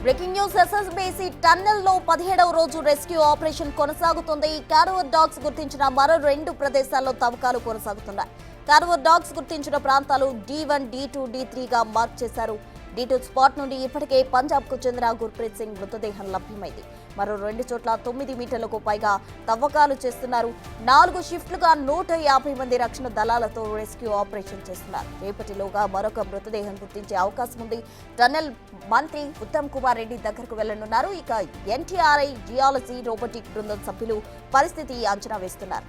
Breaking news ఎస్ఎస్బీసీ టన్నెల్లో 17వ రోజు rescue operation కొనసాగుతుంది. Carver dogs గుర్తించిన మరో 2 ప్రదేశాల్లో తవ్వకాలు కొనసాగుతున్నాయి. కార్వర్ డాగ్స్ గుర్తించిన ప్రాంతాలు D1, D2, D3గా మార్క్ చేశారు. D2 స్పాట్ నుండి ఇప్పటికే పంజాబ్కు చెందిన గుర్ప్రీత్ సింగ్ మృతదేహం లభ్యమైంది. మరో 2 చోట్ల 9 మీటర్లకు పైగా తవ్వకాలు చేస్తున్నారు. 4 షిఫ్ట్లుగా 150 మంది రక్షణ దళాలతో రెస్క్యూ ఆపరేషన్ చేస్తున్నారు. రేపటిలోగా మరొక మృతదేహం గుర్తించే అవకాశం ఉంది. టన్నెల్ మంత్రి ఉత్తమ్ కుమార్ రెడ్డి దగ్గరకు వెళ్లనున్నారు. ఇక NTRI జియాలజీ రోబోటిక్ బృందం సభ్యులు పరిస్థితి అంచనా వేస్తున్నారు.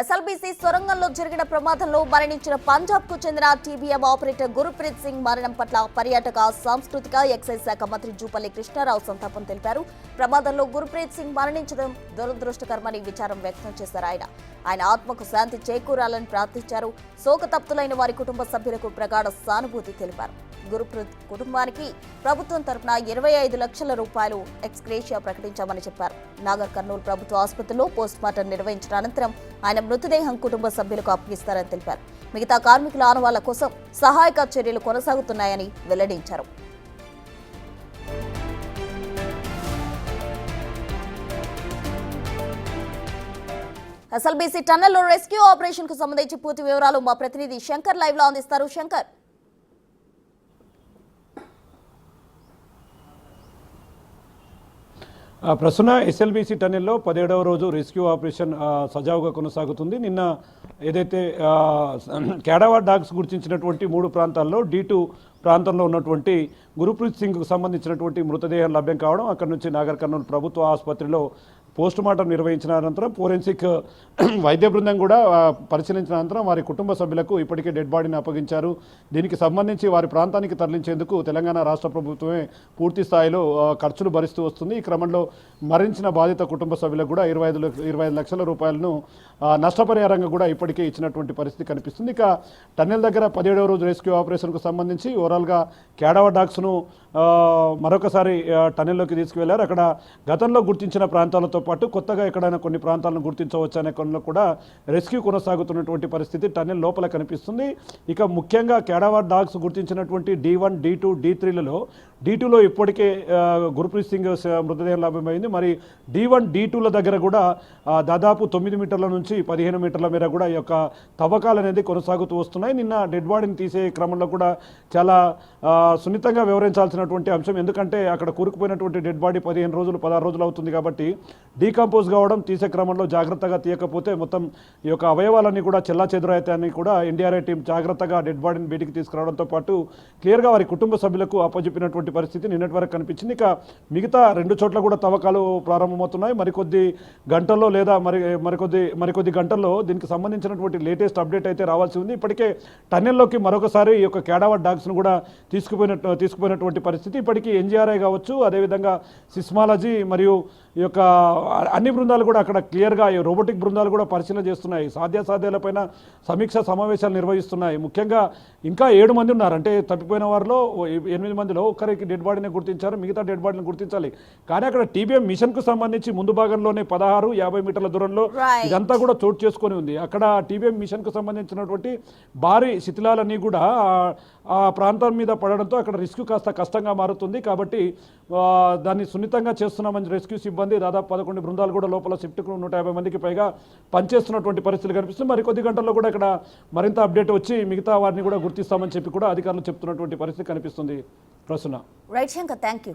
ఎస్ఎల్బీసీ సొరంగంలో జరిగిన ప్రమాదంలో మరణించిన పంజాబ్కు చెందిన TBM ఆపరేటర్ గుర్ప్రీత్ సింగ్ మరణం పట్ల పర్యాటక సాంస్కృతిక ఎక్సైజ్ శాఖ మంత్రి జూపల్లి కృష్ణారావు సంతాపం తెలిపారు. ప్రమాదంలో గుర్ప్రీత్ సింగ్ మరణించడం దురదృష్టకరమని విచారం వ్యక్తం చేశారు. ఆయన ఆత్మకు శాంతి చేకూరాలని ప్రార్థించారు. శోకతప్తులైన వారి కుటుంబ సభ్యులకు ప్రగాఢ సానుభూతి తెలిపారు. గుర్ప్రీత్ కుటుంబానికి ప్రభుత్వం తరఫున 25 లక్షల రూపాయలు ఎక్స్గ్రేషియా ప్రకటించామని చెప్పారు. నాగర్ కర్నూలు ప్రభుత్వ ఆసుపత్రిలో పోస్టుమార్టం నిర్వహించిన అనంతరం ఆయన మృతదేహం కుటుంబ సభ్యులకు అప్పగిస్తారని తెలిపారు. మిగతా కార్మికుల ఆనవాళ్ల కోసం సహాయక చర్యలు కొనసాగుతున్నాయని వెల్లడించారు. ఎస్ఎల్బీసీ టన్నెల్లో రెస్క్యూ ఆపరేషన్ కు సంబంధించి పూర్తి వివరాలు మా ప్రతినిధి శంకర్ లైవ్ లో అందిస్తారు. శంకర్, ప్రస్తుత ఎస్ఎల్బీసీ టన్నెల్లో 17వ రోజు రెస్క్యూ ఆపరేషన్ సజావుగా కొనసాగుతుంది. నిన్న ఏదైతే క్యాడవార్ డాగ్స్ గుర్తించినటువంటి 3 ప్రాంతాల్లో D2 ప్రాంతంలో ఉన్నటువంటి గుర్ప్రీత్ సింగ్కు సంబంధించినటువంటి మృతదేహం లభ్యం కావడం, అక్కడి నుంచి నాగర్ కర్నూలు ప్రభుత్వ ఆసుపత్రిలో పోస్టుమార్టం నిర్వహించిన అనంతరం ఫోరెన్సిక్ వైద్య బృందం కూడా పరిశీలించిన అనంతరం వారి కుటుంబ సభ్యులకు ఇప్పటికే డెడ్ బాడీని అప్పగించారు. దీనికి సంబంధించి వారి ప్రాంతానికి తరలించేందుకు తెలంగాణ రాష్ట్ర ప్రభుత్వమే పూర్తి స్థాయిలో ఖర్చులు భరిస్తూ వస్తుంది. ఈ క్రమంలో మరణించిన బాధిత కుటుంబ సభ్యులకు కూడా 25 లక్షల రూపాయలను నష్టపరిహారంగా కూడా ఇప్పటికే ఇచ్చినటువంటి పరిస్థితి కనిపిస్తుంది. ఇక టన్నెల్ దగ్గర 17వ రోజు రెస్క్యూ ఆపరేషన్కు సంబంధించి ఓవరాల్గా క్యాడవర్ డాగ్స్ను మరొకసారి టన్నెల్లోకి తీసుకువెళ్లారు. అక్కడ గతంలో గుర్తించిన ప్రాంతాలతో పాటు కొత్తగా ఎక్కడైనా కొన్ని ప్రాంతాలను గుర్తించవచ్చు అనే కొనలో కూడా రెస్క్యూ కొనసాగుతున్నటువంటి పరిస్థితి టన్నెల్ లోపల కనిపిస్తుంది. ఇక ముఖ్యంగా క్యాడవర్ డాగ్స్ గుర్తించినటువంటి D1, D2, D3లలో D2లో ఇప్పటికే గుర్ప్రీత్ సింగ్ మృతదేహం లభ్యమైంది. మరి D1, D2ల దగ్గర కూడా దాదాపు 9 మీటర్ల నుంచి 15 మీటర్ల మేర కూడా ఈ యొక్క తవ్వకాలు అనేది కొనసాగుతూ వస్తున్నాయి. నిన్న డెడ్ బాడీని తీసే క్రమంలో కూడా చాలా సున్నితంగా వివరించాల్సినటువంటి అంశం. ఎందుకంటే అక్కడ కూరుకుపోయినటువంటి డెడ్ బాడీ 15 రోజులు 16 రోజులు అవుతుంది కాబట్టి డీకంపోజ్ కావడం, తీసే క్రమంలో జాగ్రత్తగా తీయకపోతే మొత్తం ఈ యొక్క అవయవాలన్నీ కూడా చెల్లాచెదురైతాయని కూడా NDRI టీం జాగ్రత్తగా డెడ్ బాడీని బయటికి తీసుకురావడంతో పాటు క్లియర్గా వారి కుటుంబ సభ్యులకు అప్పచెప్పినటువంటి పరిస్థితి నిన్నటి వరకు కనిపించింది. ఇక మిగతా 2 చోట్ల కూడా తవ్వకాలు ప్రారంభమవుతున్నాయి. మరికొద్ది గంటల్లో లేదా మరికొద్ది గంటల్లో దీనికి సంబంధించినటువంటి లేటెస్ట్ అప్డేట్ అయితే రావాల్సి ఉంది. ఇప్పటికే టన్నెల్లోకి మరొకసారి ఈ యొక్క క్యాడవర్ డాగ్స్ను కూడా తీసుకుపోయినటువంటి పరిస్థితి. ఇప్పటికీ NGRI కావచ్చు, అదేవిధంగా సిస్మాలజీ మరియు ఈ యొక్క అన్ని బృందాలు కూడా అక్కడ క్లియర్గా రోబోటిక్ బృందాలు కూడా పరిశీలన చేస్తున్నాయి. సాధ్యాసాధ్యాలపైన సమీక్ష సమావేశాలు నిర్వహిస్తున్నాయి. ముఖ్యంగా ఇంకా 7 మంది ఉన్నారు. అంటే తప్పిపోయిన వారిలో 8 మందిలో ఒక్కరికి డెడ్ బాడీని గుర్తించారు, మిగతా డెడ్ బాడీని గుర్తించాలి. కానీ అక్కడ TBM మిషన్కు సంబంధించి ముందు భాగంలోనే 50 మీటర్ల దూరంలో ఇదంతా కూడా చోటు చేసుకొని ఉంది. అక్కడ TBM మిషన్కు సంబంధించినటువంటి భారీ శిథిలాలన్నీ కూడా ఆ ప్రాంతం మీద పడడంతో అక్కడ రెస్క్యూ కాస్త కష్టంగా మారుతుంది. కాబట్టి దాన్ని సున్నితంగా చేస్తున్నామని రెస్క్యూ సిబ్బంది దాదాపు 11 బృందాలు కూడా లోపల షిఫ్ట్కు 150 మందికి పైగా పనిచేస్తున్నటువంటి పరిస్థితులు కనిపిస్తుంది. మరికొద్ది గంటల్లో కూడా ఇక్కడ మరింత అప్డేట్ వచ్చి మిగతా వారిని కూడా గుర్తిస్తామని చెప్పి కూడా అధికారులు చెప్తున్నటువంటి పరిస్థితి కనిపిస్తుంది. Prasanna. Right Shankar, thank you.